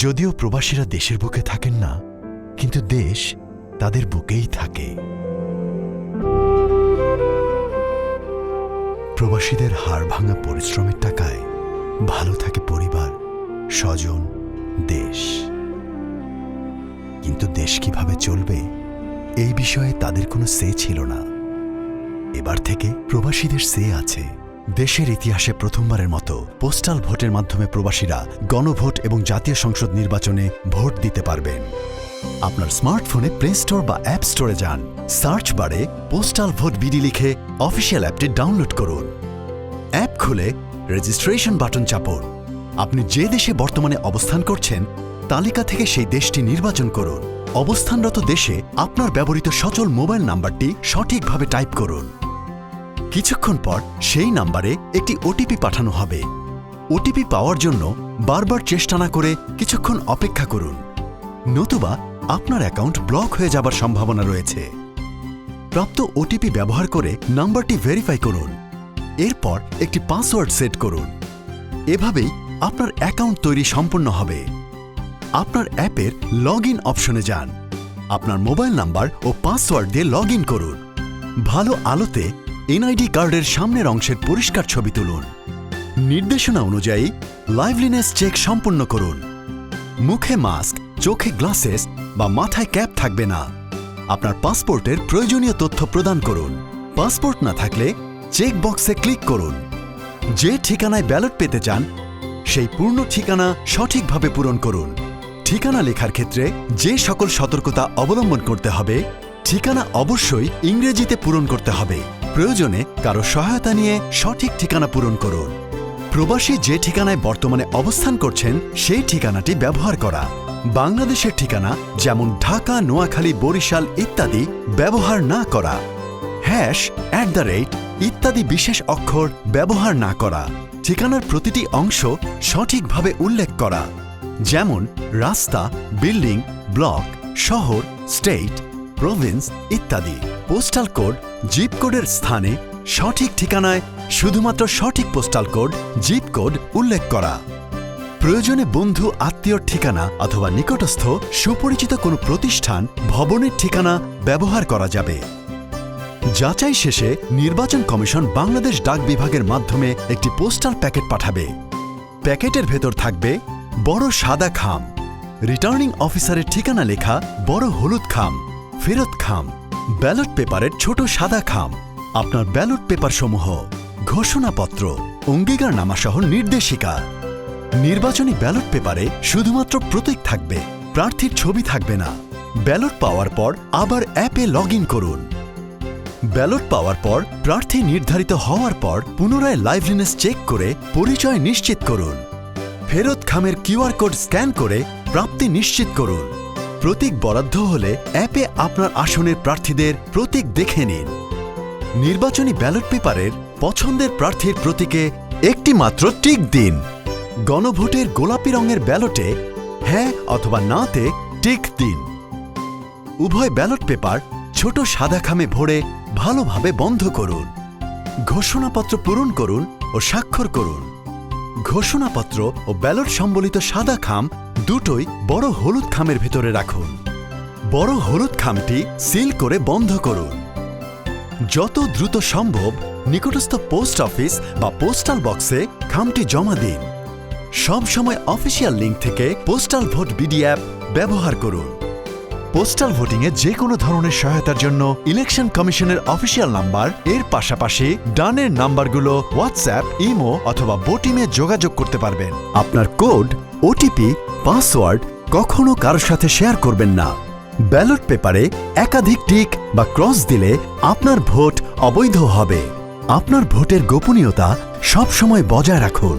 যদিও প্রবাসীরা দেশের বুকে থাকেন না, কিন্তু দেশ তাদের বুকেই থাকে। প্রবাসীদের হাড় ভাঙা পরিশ্রমের টাকায় ভালো থাকে পরিবার, স্বজন, দেশ। কিন্তু দেশ কিভাবে চলবে এই বিষয়ে তাদের কোনো সে ছিল না। এবার থেকে প্রবাসীদের সে আছে। দেশের ইতিহাসে প্রথমবারের মতো পোস্টাল ভোটের মাধ্যমে প্রবাসীরা গণভোট এবং জাতীয় সংসদ নির্বাচনে ভোট দিতে পারবেন। আপনার স্মার্টফোনে প্লে স্টোর বা অ্যাপ স্টোরে যান, সার্চ বারে পোস্টাল ভোট বিডি লিখে অফিসিয়াল অ্যাপটি ডাউনলোড করুন। অ্যাপ খুলে রেজিস্ট্রেশন বাটন চাপুন। আপনি যে দেশে বর্তমানে অবস্থান করছেন তালিকা থেকে সেই দেশটি নির্বাচন করুন। অবস্থানরত দেশে আপনার ব্যবহৃত সচল মোবাইল নাম্বারটি সঠিকভাবে টাইপ করুন। কিছুক্ষণ পর সেই নাম্বারে একটি ওটিপি পাঠানো হবে। ওটিপি পাওয়ার জন্য বারবার চেষ্টা না করে কিছুক্ষণ অপেক্ষা করুন, নতুবা আপনার অ্যাকাউন্ট ব্লক হয়ে যাবার সম্ভাবনা রয়েছে। প্রাপ্ত ওটিপি ব্যবহার করে নাম্বারটি ভেরিফাই করুন। এরপর একটি পাসওয়ার্ড সেট করুন। এভাবেই আপনার অ্যাকাউন্ট তৈরি সম্পূর্ণ হবে। আপনার অ্যাপের লগ ইন অপশনে যান। আপনার মোবাইল নাম্বার ও পাসওয়ার্ড দিয়ে লগ ইন করুন। ভালো আলোতে এনআইডি কার্ডের সামনের অংশের পরিষ্কার ছবি তুলুন। নির্দেশনা অনুযায়ী লাইভলিনেস চেক সম্পন্ন করুন। মুখে মাস্ক, চোখে গ্লাসেস বা মাথায় ক্যাপ থাকবে না। আপনার পাসপোর্টের প্রয়োজনীয় তথ্য প্রদান করুন। পাসপোর্ট না থাকলে চেক বক্সে ক্লিক করুন। যে ঠিকানায় ব্যালট পেতে চান সেই পূর্ণ ঠিকানা সঠিকভাবে পূরণ করুন। ঠিকানা লেখার ক্ষেত্রে যে সকল সতর্কতা অবলম্বন করতে হবে, ঠিকানা অবশ্যই ইংরেজিতে পূরণ করতে হবে। প্রয়োজনে কারো সহায়তা নিয়ে সঠিক ঠিকানা পূরণ করুন। প্রবাসী যে ঠিকানায় বর্তমানে অবস্থান করছেন সেই ঠিকানাটি ব্যবহার করা। বাংলাদেশের ঠিকানা যেমন ঢাকা, নোয়াখালী, বরিশাল ইত্যাদি ব্যবহার না করা। হ্যাশ, @ ইত্যাদি বিশেষ অক্ষর ব্যবহার না করা। ঠিকানার প্রতিটি অংশ সঠিকভাবে উল্লেখ করা, যেমন রাস্তা, বিল্ডিং, ব্লক, শহর, স্টেট, প্রভিন্স ইত্যাদি। পোস্টাল কোড, জিপ কোডের স্থানে সঠিক ঠিকানায় শুধুমাত্র সঠিক পোস্টাল কোড, জিপ কোড উল্লেখ করা। প্রয়োজনে বন্ধু, আত্মীয়র ঠিকানা অথবা নিকটস্থ সুপরিচিত কোনো প্রতিষ্ঠান, ভবনের ঠিকানা ব্যবহার করা যাবে। যাচাই শেষে নির্বাচন কমিশন বাংলাদেশ ডাক বিভাগের মাধ্যমে একটি পোস্টাল প্যাকেট পাঠাবে। প্যাকেটের ভেতর থাকবে বড় সাদা খাম, রিটার্নিং অফিসারের ঠিকানা লেখা বড় হলুদ খাম, ফেরত খাম, ব্যালট পেপারের ছোট সাদা খাম, আপনার ব্যালট পেপার সমূহ, ঘোষণাপত্র, অঙ্গীকারনামাসহ নির্দেশিকা। নির্বাচনী ব্যালট পেপারে শুধুমাত্র প্রতীক থাকবে, প্রার্থীর ছবি থাকবে না। ব্যালট পাওয়ার পর আবার অ্যাপে লগ ইন করুন। ব্যালট পাওয়ার পর প্রার্থী নির্ধারিত হওয়ার পর পুনরায় লাইভলিনেস চেক করে পরিচয় নিশ্চিত করুন। ফেরত খামের কিউআর কোড স্ক্যান করে প্রাপ্তি নিশ্চিত করুন। প্রতীক বরাদ্দ হলে অ্যাপে আপনার আসনের প্রার্থীদের প্রতীক দেখে নিন। নির্বাচনী ব্যালট পেপারের পছন্দের প্রার্থীর প্রতীকে একটি মাত্র টিক দিন। গণভোটের গোলাপি রঙের ব্যালটে হ্যাঁ অথবা নাতে টিক দিন। উভয় ব্যালট পেপার ছোট সাদা খামে ভরে ভালোভাবে বন্ধ করুন। ঘোষণাপত্র পূরণ করুন ও স্বাক্ষর করুন। ঘোষণাপত্র ও ব্যালট সম্বলিত সাদা খাম দুটোই বড় হলুদ খামের ভেতরে রাখুন। বড় হলুদ খামটি সিল করে বন্ধ করুন। যত দ্রুত সম্ভব নিকটস্থ পোস্ট অফিস বা পোস্টাল বক্সে খামটি জমা দিন। সব সময় অফিসিয়াল লিঙ্ক থেকে পোস্টাল ভোট বিডি অ্যাপ ব্যবহার করুন। পোস্টাল ভোটিংয়ে যে কোনো ধরনের সহায়তার জন্য ইলেকশন কমিশনের অফিসিয়াল নাম্বার এর পাশাপাশি ডানের নাম্বারগুলো হোয়াটসঅ্যাপ, ইমো অথবা বোটিমে যোগাযোগ করতে পারবেন। আপনার কোড, ওটিপি, পাসওয়ার্ড কখনো কারোর সাথে শেয়ার করবেন না। ব্যালট পেপারে একাধিক টিক বা ক্রস দিলে আপনার ভোট অবৈধ হবে। আপনার ভোটের গোপনীয়তা সবসময় বজায় রাখুন।